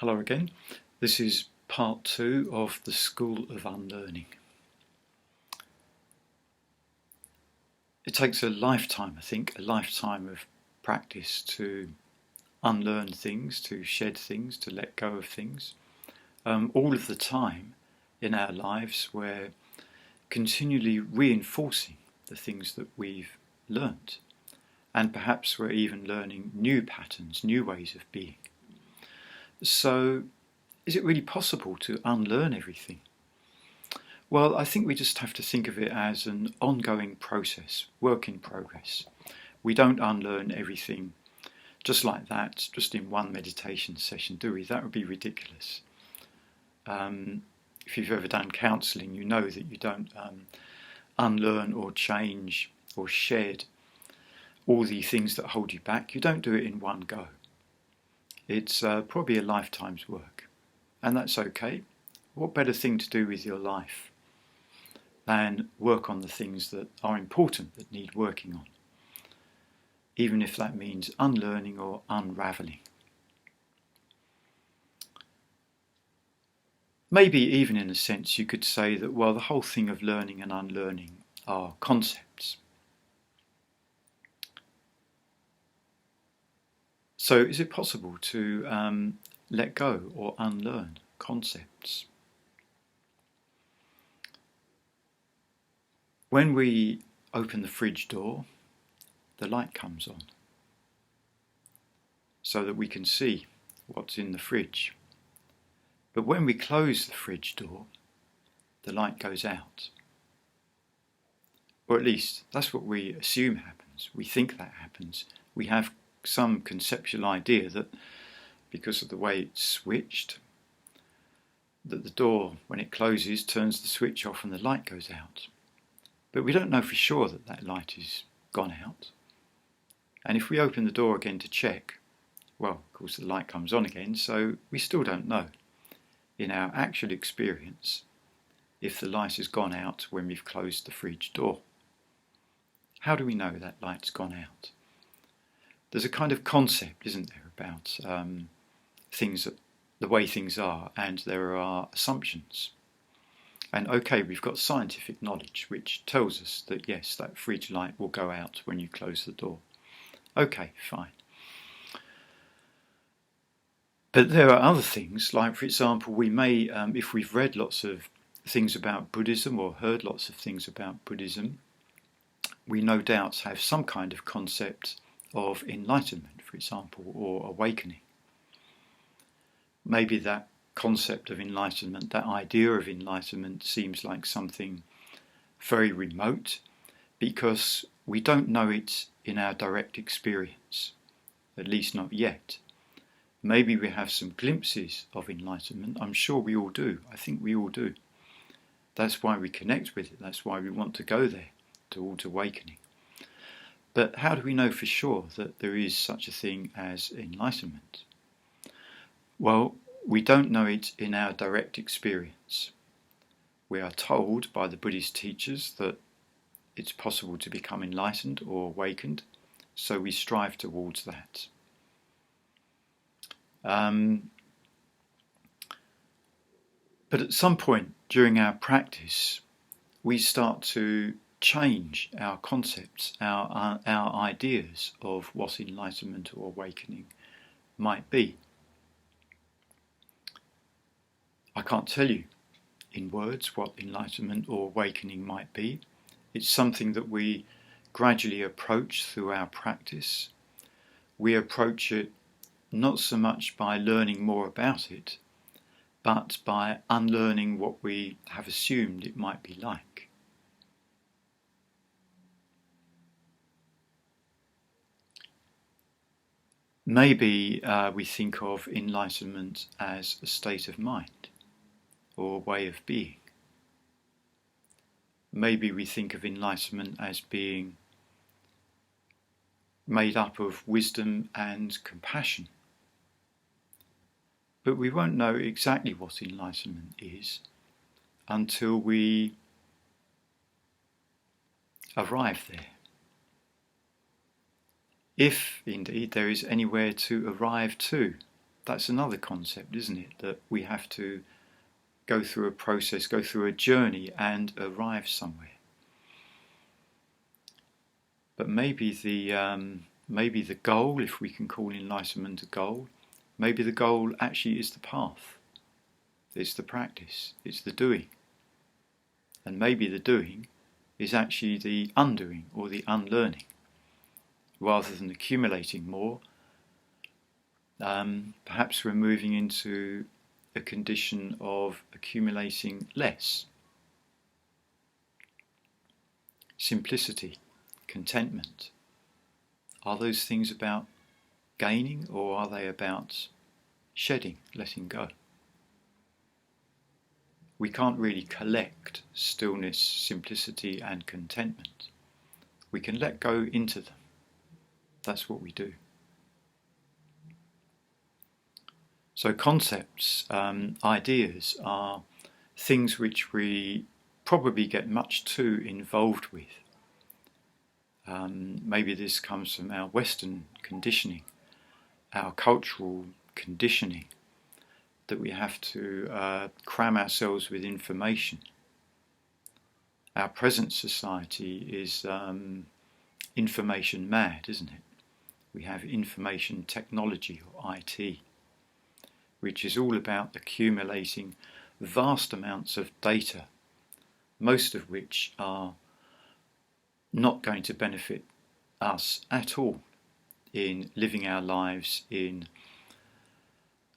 Hello again. This is part 2 of the School of Unlearning. It takes a lifetime, I think, a lifetime of practice to unlearn things, to shed things, to let go of things. All of the time in our lives we're continually reinforcing the things that we've learnt, and perhaps we're even learning new patterns, new ways of being. So, is it really possible to unlearn everything? Well, I think we just have to think of it as an ongoing process, work in progress. We don't unlearn everything just like that, just in one meditation session, do we? That would be ridiculous. If you've ever done counselling, you know that you don't unlearn or change or shed all the things that hold you back. You don't do it in one go. It's probably a lifetime's work, and that's okay. What better thing to do with your life than work on the things that are important, that need working on, even if that means unlearning or unravelling. Maybe even in a sense you could say that, well, the whole thing of learning and unlearning are concepts. So is it possible to let go or unlearn concepts? When we open the fridge door, the light comes on so that we can see what's in the fridge. But when we close the fridge door, the light goes out. Or at least that's what we assume happens. We think that happens. We have some conceptual idea that because of the way it's switched, that the door, when it closes, turns the switch off and the light goes out. But we don't know for sure that that light is gone out. And if we open the door again to check, well, of course the light comes on again, so we still don't know in our actual experience if the light has gone out when we've closed the fridge door. How do we know that light's gone out? There's a kind of concept, isn't there, about things, the way things are, and there are assumptions. And okay, we've got scientific knowledge which tells us that yes, that fridge light will go out when you close the door. Okay, fine. But there are other things, like for example, we may, if we've read lots of things about Buddhism or heard lots of things about Buddhism, we no doubt have some kind of concept of enlightenment, for example, or awakening. Maybe that concept of enlightenment, that idea of enlightenment, seems like something very remote because we don't know it in our direct experience, at least not yet. Maybe we have some glimpses of enlightenment. I'm sure we all do. I think we all do. That's why we connect with it. That's why we want to go there, towards awakening. But how do we know for sure that there is such a thing as enlightenment? Well, we don't know it in our direct experience. We are told by the Buddhist teachers that it's possible to become enlightened or awakened, so we strive towards that. But at some point during our practice, we start to change our concepts, our ideas of what enlightenment or awakening might be. I can't tell you in words what enlightenment or awakening might be. It's something that we gradually approach through our practice. We approach it not so much by learning more about it, but by unlearning what we have assumed it might be like. Maybe we think of enlightenment as a state of mind or a way of being. Maybe we think of enlightenment as being made up of wisdom and compassion. But we won't know exactly what enlightenment is until we arrive there. If indeed there is anywhere to arrive to. that's another concept, isn't it? That we have to go through a process, go through a journey and arrive somewhere. But maybe the goal, if we can call enlightenment a goal, maybe the goal actually is the path. It's the practice, it's the doing. And maybe the doing is actually the undoing or the unlearning. Rather than accumulating more, perhaps we're moving into a condition of accumulating less. Simplicity, contentment. Are those things about gaining, or are they about shedding, letting go? We can't really collect stillness, simplicity and contentment. We can let go into them. That's what we do. So concepts, ideas are things which we probably get much too involved with. Maybe this comes from our Western conditioning, our cultural conditioning, that we have to cram ourselves with information. Our present society is information mad, isn't it? We have information technology, or IT, which is all about accumulating vast amounts of data, most of which are not going to benefit us at all in living our lives in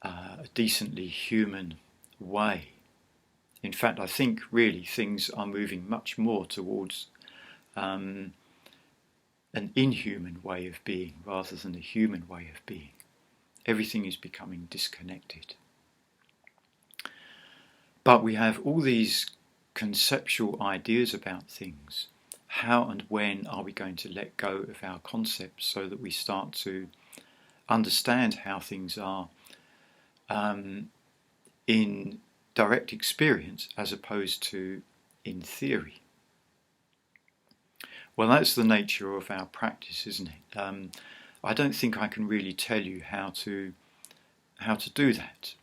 a decently human way. In fact, I think really things are moving much more towards an inhuman way of being rather than a human way of being. Everything is becoming disconnected. But we have all these conceptual ideas about things. How and when are we going to let go of our concepts so that we start to understand how things are in direct experience as opposed to in theory? Well, that's the nature of our practice, isn't it? I don't think I can really tell you how to do that.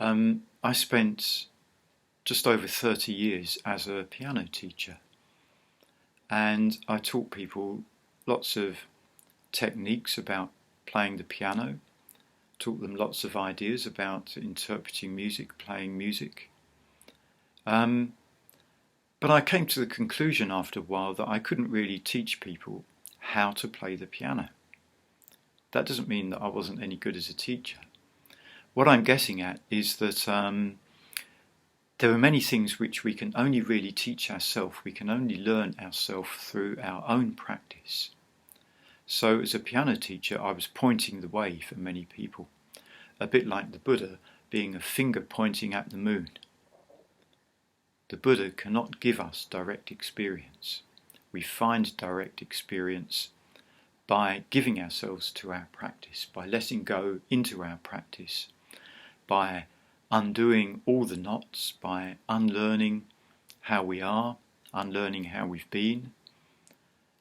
I spent just over 30 years as a piano teacher, and I taught people lots of techniques about playing the piano, taught them lots of ideas about interpreting music, playing music. But I came to the conclusion after a while that I couldn't really teach people how to play the piano. That doesn't mean that I wasn't any good as a teacher. What I'm getting at is that there are many things which we can only really teach ourselves, we can only learn ourselves through our own practice. So as a piano teacher, I was pointing the way for many people, a bit like the Buddha being a finger pointing at the moon. The Buddha cannot give us direct experience. We find direct experience by giving ourselves to our practice, by letting go into our practice, by undoing all the knots, by unlearning how we are, unlearning how we've been,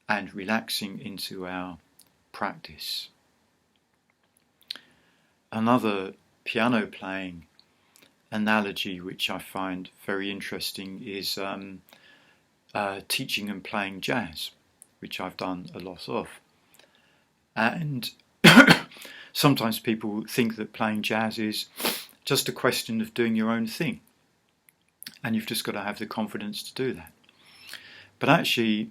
and relaxing into our practice. Another piano playing analogy which I find very interesting is teaching and playing jazz, which I've done a lot of. And sometimes people think that playing jazz is just a question of doing your own thing, and you've just got to have the confidence to do that. But actually,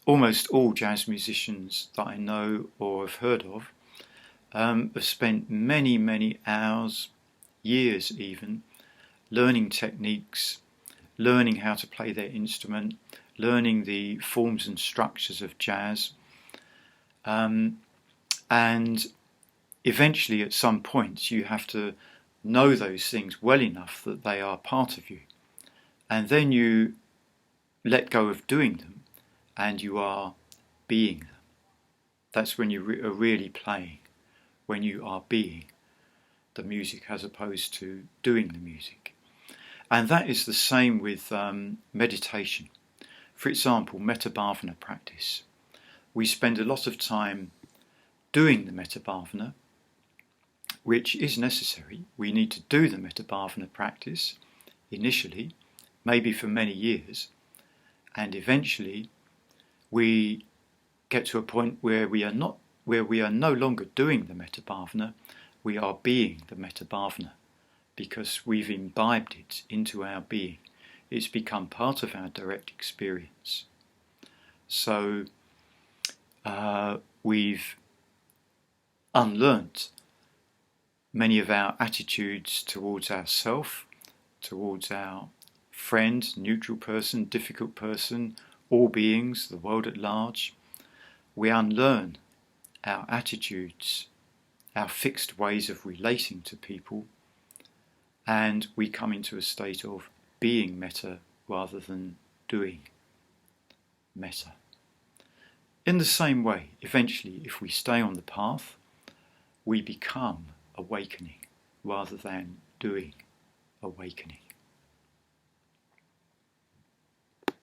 almost all jazz musicians that I know or have heard of have spent many, many hours, years even, learning techniques, learning how to play their instrument, learning the forms and structures of jazz, and eventually at some point you have to know those things well enough that they are part of you, and then you let go of doing them and you are being them. That's when you are really playing, when you are being the music as opposed to doing the music. And that is the same with meditation. For example, Bodhivajra practice. We spend a lot of time doing the Bodhivajra, which is necessary. We need to do the metta bhavana practice initially, maybe for many years, and eventually we get to a point where we are no longer doing the metta bhavana, we are being the metta bhavana, because we've imbibed it into our being. It's become part of our direct experience. So we've unlearnt many of our attitudes towards ourself, towards our friend, neutral person, difficult person, all beings, the world at large. We unlearn our attitudes, our fixed ways of relating to people, and we come into a state of being metta rather than doing metta. In the same way, eventually, if we stay on the path, we become awakening rather than doing awakening.